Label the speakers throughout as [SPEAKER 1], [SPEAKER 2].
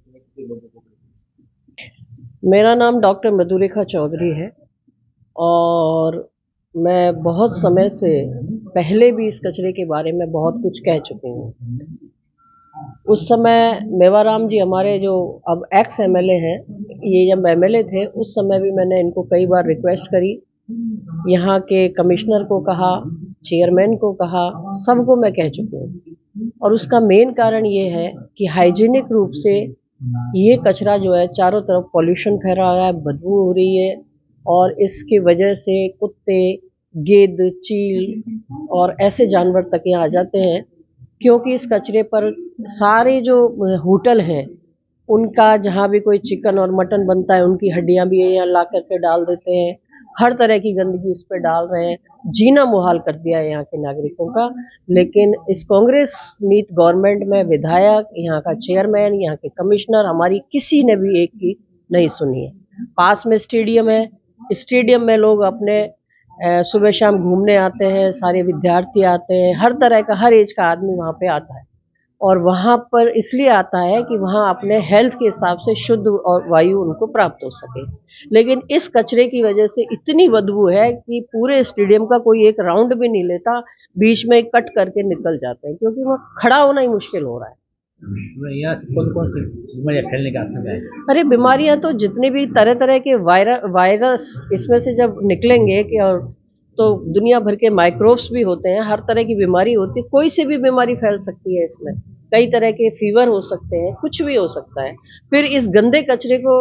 [SPEAKER 1] लोगों को?
[SPEAKER 2] मेरा नाम डॉक्टर मधुरेखा चौधरी है और मैं बहुत समय से पहले भी इस कचरे के बारे में बहुत कुछ कह चुकी हूँ। उस समय मेवाराम जी हमारे जो अब एक्स एमएलए हैं, ये जब एमएलए थे उस समय भी मैंने इनको कई बार रिक्वेस्ट करी। यहाँ के कमिश्नर को कहा, चेयरमैन को कहा, सबको मैं कह चुकी हूँ। और उसका मेन कारण ये है कि हाइजीनिक रूप से ये कचरा जो है चारों तरफ पॉल्यूशन फैला रहा है, बदबू हो रही है और इसकी वजह से कुत्ते, गिद्ध, चील और ऐसे जानवर तक यहाँ आ जाते हैं, क्योंकि इस कचरे पर सारे जो होटल हैं उनका जहाँ भी कोई चिकन और मटन बनता है उनकी हड्डियां भी यहाँ ला करके डाल देते हैं। हर तरह की गंदगी इस पे डाल रहे हैं, जीना मुहाल कर दिया है यहाँ के नागरिकों का। लेकिन इस कांग्रेस नीत गवर्नमेंट में विधायक, यहाँ का चेयरमैन, यहाँ के कमिश्नर, हमारी किसी ने भी एक की नहीं सुनी है। पास में स्टेडियम है, स्टेडियम में लोग अपने सुबह शाम घूमने आते हैं, सारे विद्यार्थी आते हैं, हर तरह का हर एज का आदमी वहाँ पे आता है और वहाँ पर इसलिए आता है कि वहाँ अपने हेल्थ के हिसाब से शुद्ध और वायु उनको प्राप्त हो सके। लेकिन इस कचरे की वजह से इतनी बदबू है कि पूरे स्टेडियम का कोई एक राउंड भी नहीं लेता, बीच में कट करके निकल जाते हैं, क्योंकि वहाँ खड़ा होना ही मुश्किल हो रहा है।
[SPEAKER 1] यहाँ से कौन कौन सी बीमारियाँ फैलने का आशंका है?
[SPEAKER 2] अरे बीमारियां तो जितने भी तरह तरह के वायरस इसमें से जब निकलेंगे कि और तो दुनिया भर के माइक्रोब्स भी होते हैं, हर तरह की बीमारी होती है, कोई से भी बीमारी फैल सकती है इसमें। कई तरह के फीवर हो सकते हैं, कुछ भी हो सकता है। फिर इस गंदे कचरे को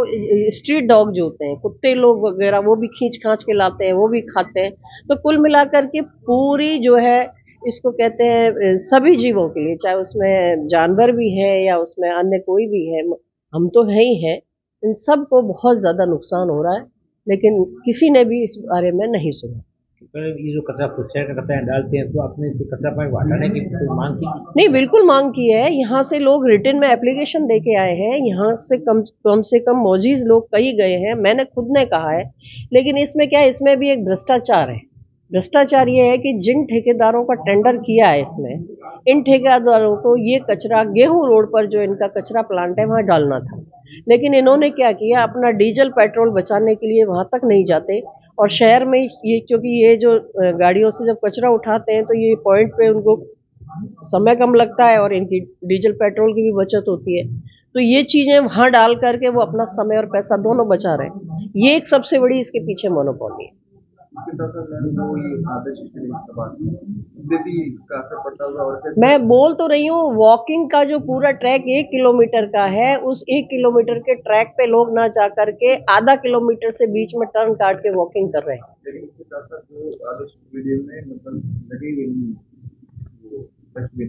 [SPEAKER 2] स्ट्रीट डॉग जो होते हैं, कुत्ते लोग वगैरह, वो भी खींच खांच के लाते हैं, वो भी खाते हैं। तो कुल मिलाकर के पूरी जो है इसको कहते हैं सभी जीवों के लिए, चाहे उसमें जानवर भी है या उसमें अन्य कोई भी है, हम तो है ही हैं, इन सब को बहुत ज़्यादा नुकसान हो रहा है, लेकिन किसी ने भी इस बारे में नहीं सुना।
[SPEAKER 1] ये जो कचरा शहर का कचरा डालते हैं, तो आपने इसे कचरा पाइप हटाने की कोई मांग की?
[SPEAKER 2] नहीं, बिल्कुल मांग की है। यहाँ से लोग रिटर्न में एप्लीकेशन दे के आए हैं, यहाँ से कम मौजीज लोग कई गए हैं, मैंने खुद ने कहा है। लेकिन इसमें क्या है, इसमें भी एक भ्रष्टाचार है। भ्रष्टाचार ये है कि जिन ठेकेदारों का टेंडर किया है इसमें, इन ठेकेदारों को ये कचरा गेहूं रोड पर जो इनका कचरा प्लांट है वहां डालना था। लेकिन इन्होंने क्या किया, अपना डीजल पेट्रोल बचाने के लिए वहां तक नहीं जाते और शहर में ये, क्योंकि ये जो गाड़ियों से जब कचरा उठाते हैं तो ये पॉइंट पे उनको समय कम लगता है और इनकी डीजल पेट्रोल की भी बचत होती है, तो ये चीजें वहां डाल करके वो अपना समय और पैसा दोनों बचा रहे हैं। ये एक सबसे बड़ी इसके पीछे मोनोपोली है। मैं बोल तो रही हूँ, वॉकिंग का जो पूरा ट्रैक 1 किलोमीटर का है, उस 1 किलोमीटर के ट्रैक पे लोग ना जा करके आधा किलोमीटर से बीच में टर्न काट के वॉकिंग कर रहे हैं। लेकिन इसके साथ साथ जो आदर्श वीडियो में मतलब लगे